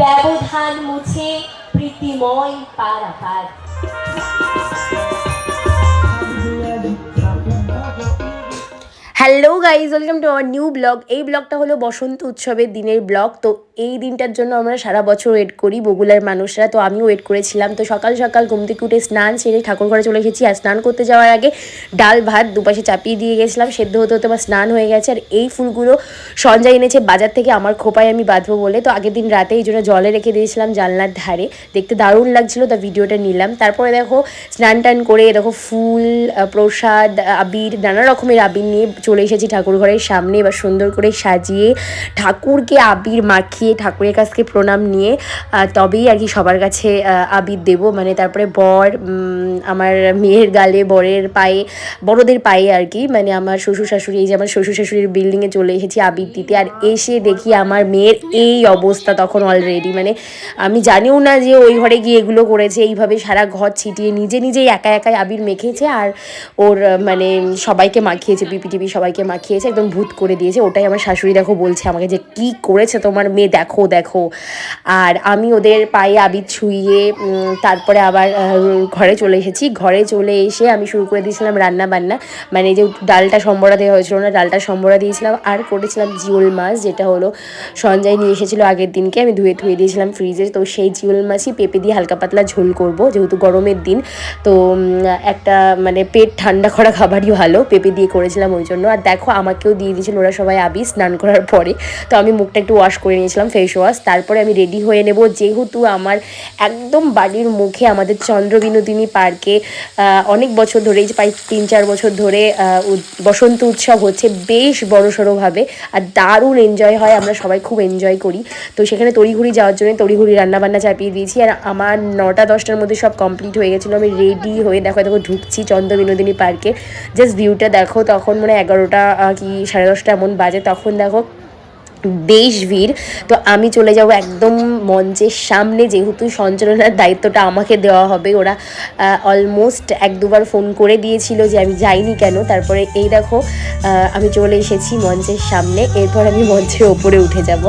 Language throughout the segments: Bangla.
ব্যবধান মুছে প্রীতিময় পারাপার। Hello guys, welcome to our new blog. এই ব্লগটা হলো বসন্ত উৎসবের দিনের ব্লগ। তো এই দিনটার জন্য আমরা সারা বছর ওয়েট করি বগুড়ার মানুষরা, তো আমিও ওয়েট করেছিলাম। তো সকাল সকাল ঘুম থেকে উঠে স্নান সেরে ঠাকুর ঘরে চলে এসেছি। আর স্নান করতে যাওয়ার আগে ডাল ভাত দুপাশে চাপিয়ে দিয়ে গেছিলাম, সেদ্ধ হতে হতে আমার স্নান হয়ে গেছে। আর এই ফুলগুলো সঞ্জয় এনেছে বাজার থেকে আমার খোপায় আমি বাঁধবো বলে। তো আগের দিন রাতে এই জন্য জলে রেখে দিয়েছিলাম জানলার ধারে, দেখতে দারুণ লাগছিল, তা ভিডিওটা নিলাম। তারপরে দেখো স্নান টান করে দেখো ফুল, প্রসাদ, আবির, নানা রকমের আবির নিয়ে চলে এসেছি ঠাকুর ঘরের সামনে। এবার সুন্দর করে সাজিয়ে ঠাকুরকে আবির মাখিয়ে ঠাকুরের কাছ থেকে প্রণাম নিয়ে তবেই আর কি সবার কাছে আবির দেবো। মানে তারপরে বর, আমার মেয়ের গালে, বরের পায়ে, বড়দের পায়ে আর কি, মানে আমার শ্বশুর শাশুড়ি, এই যে আমার শ্বশুর শাশুড়ির বিল্ডিংয়ে চলে এসেছি আবির দিতে। আর এসে দেখি আমার মেয়ের এই অবস্থা তখন অলরেডি, মানে আমি জানিও না যে ওই ঘরে গিয়ে এগুলো করেছে। এইভাবে সারা ঘর ছিটিয়ে নিজে নিজেই একা একাই আবির মেখেছে। আর ওর মানে সবাইকে মাখিয়েছে, পিপিটিপি সবাইকে মাখিয়েছে, একদম ভূত করে দিয়েছে। ওটাই আমার শাশুড়ি দেখো বলছে আমাকে যে কি করেছে তোমার মেয়ে, দেখো দেখো। আর আমি ওদের পায়ে আবির ছুঁইয়ে তারপরে আবার ঘরে চলে এসেছি। ঘরে চলে এসে আমি শুরু করে দিয়েছিলাম রান্না বান্না, মানে যে ডালটা সম্বরা দেওয়া হয়েছিল না, ডালটা সম্বরা দিয়েছিলাম। আর করেছিলাম জিওল মাছ, যেটা হলো সঞ্জয় নিয়ে এসেছিলো আগের দিনকে, আমি ধুয়ে ধুয়ে দিয়েছিলাম ফ্রিজে। তো সেই জিওল মাছই পেঁপে দিয়ে হালকা পাতলা ঝোল করব, যেহেতু গরমের দিন। তো একটা মানে পেট ঠান্ডা করা খাবারই ভালো, পেঁপে দিয়ে করেছিলাম ওই জন্য। আর দেখো আমাকেও দিয়ে দিয়েছিল ওরা সবাই আবির স্নান করার পরে। তো আমি মুখটা একটু ওয়াশ করে নিয়েছিলাম, ফেস ওয়াশ। তারপরে আমি রেডি হয়ে নেব, যেহেতু আমার একদম বাড়ির মুখে আমাদের চন্দ্রবিনোদিনী পার্কে অনেক বছর ধরেই, প্রায় 3-4 বছর ধরে বসন্ত উৎসব হচ্ছে বেশ বড়সড়ভাবে। আর দারুণ এনজয় হয়, আমরা সবাই খুব এনজয় করি। তো সেখানে তড়িঘড়ি যাওয়ার জন্য তড়িঘড়ি রান্নাবান্না চাপিয়ে দিয়েছি। আর আমার 9টা-10টার মধ্যে সব কমপ্লিট হয়ে গেছিলো। আমি রেডি হয়ে দেখো দেখো ঢুকছি চন্দ্রবিনোদিনী পার্কে। জাস্ট ভিউটা দেখো, তখন মানে 11টা কি 10:30 এমন বাজে। তখন দেখো বেশ ভিড়। তো আমি চলে যাব একদম মঞ্চের সামনে, যেহেতু সঞ্চালনার দায়িত্বটা আমাকে দেওয়া হবে। ওরা অলমোস্ট 1-2বার ফোন করে দিয়েছিল যে আমি যাইনি কেন। তারপরে এই দেখো আমি চলে এসেছি মঞ্চের সামনে। এরপর আমি মঞ্চের ওপরে উঠে যাব।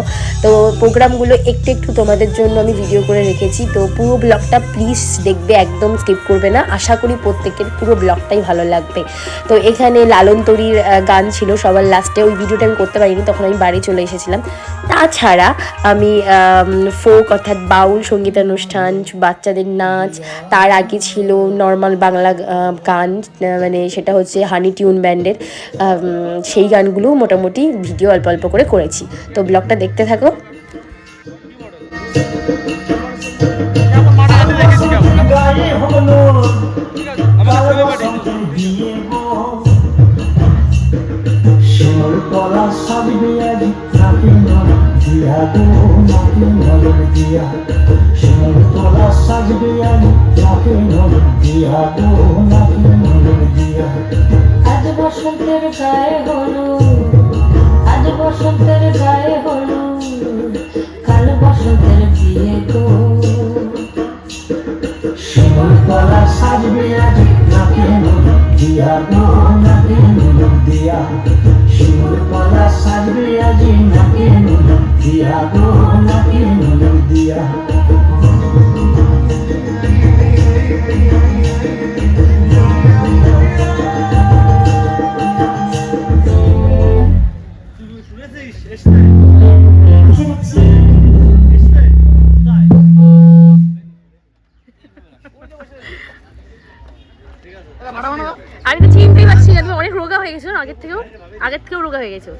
তো প্রোগ্রামগুলো একটু একটু তোমাদের জন্য আমি ভিডিও করে রেখেছি। তো পুরো ব্লগটা প্লিজ দেখবে, একদম স্কিপ করবে না। আশা করি প্রত্যেকের পুরো ব্লগটাই ভালো লাগবে। তো এখানে লালন তরির গান ছিল সবার লাস্টে, ওই ভিডিওটা আমি করতে পারিনি, তখন আমি বাড়ি চলে এসেছিলাম। তাছাড়া আমি ফোক অর্থাৎ বাউল সঙ্গীতানুষ্ঠান, বাচ্চাদের নাচ, তার আগে ছিল নর্মাল বাংলা গান, মানে সেটা হচ্ছে হানি টিউন ব্যান্ডের, সেই গানগুলো মোটামুটি ভিডিও অল্প অল্প করে করেছি। তো ব্লগটা দেখতে থাকো। আজ বসন্তের গায়ে হলুদ, আজ বসন্তের গায়ে হলুদ, কাল বসন্তের বিয়ে গো। শিমুল তলা সাজবে আজ নাকে হলুদ দিয়া গো, নাকে হলুদ দিয়া। শিমুল তলা সাজবে আজ নাকে হলুদ দিয়া গো, নাকে হলুদ দিয়া। আমি তো চিনতেই পারছি না, তুমি অনেক রোগা হয়ে গেছো না আগের থেকেও রোগা হয়ে গেছো।